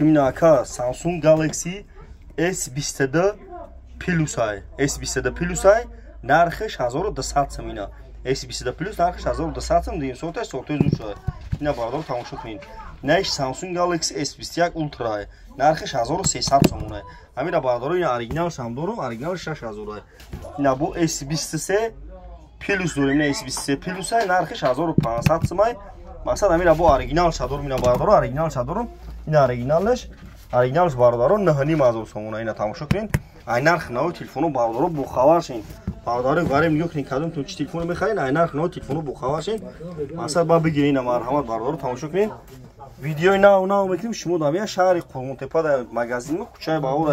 Kimnaka Samsung Galaxy S22 Plus ай. S22 Plus ай нархиш 1200 сом ина. S22 Plus нархиш 1200 сом дин сотай сотай зушай. Ина бардор тамошо кунин. Наш Samsung Galaxy S21 Ultra ай. нархиш 1300 сом ай. Амира бардор ина оригинал сам дорум, оригинал 6000 ай. Ина бу S23 Plus дорим, ина S23 Plus ай нархиш 1500 сом ай. Масад амира бу оригинал шадорум, ина бардор оригинал шадорум. Ина оригиналш оригиналш бардор 9500 сом ай. Ина тамошо кунин. Ай нарх нави телефону бардор бу хаваршин. Бардори варим ёхни кадом ту чи телефон мехарин, ай нарх нави телефону бу хаваршин. Масад ба бигирин марҳамат бардор тамошо кунин. Видеои нав мекунем шумо дар я шаҳри Қурғунтепа дар магазин кӯчаи Баҳур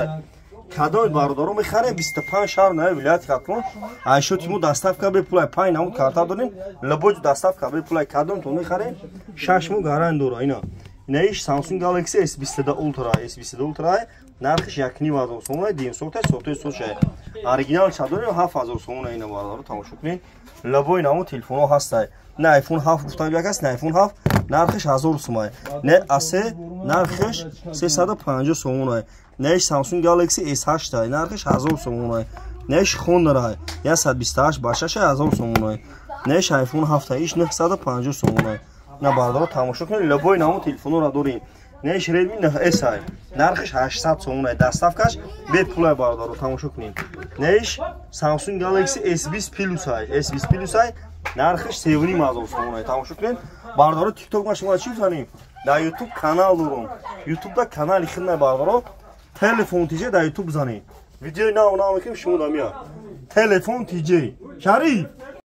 кадоми бардоро мехарем 25 шаҳр нави вилояти Қатон айшо тимо доставка бепулай 5 намуд карта дорем лабоҷ доставка бепулай кадом то мехарем 6 мо гаран дора ина инаиш Samsung Galaxy S22 Ultra S22 Ultra нархиш 1500 сом дин сотай сотай сошай оригинал чадорем 7000 сом ина бардоро тамошо кунед лабои намуд телефоно ҳастай не iPhone 7 гуфтам якас не iPhone 7 нархиш 1000 сом не асе нархиш 350 сом неш Samsung Galaxy S8 нархиш 1000 сом неш Honor 128 ба 6000 сом неш iPhone 7 иш 950 сом на бардор тамошо кунед лабои намуд телефонро дорем неш Redmi 9S нархиш 800 сом доставкаш бепулай бардор тамошо кунед неш Samsung Galaxy S20 Plus S20 Plus нархиш 7500 сом тамошо кунед бардор TikTok ма шумо чӣ фанем дар YouTube канал дорам YouTube да канали хидна бардор телефон тиже дар YouTube занем видеои нав мекунем шумо дамия телефон тиже Шариф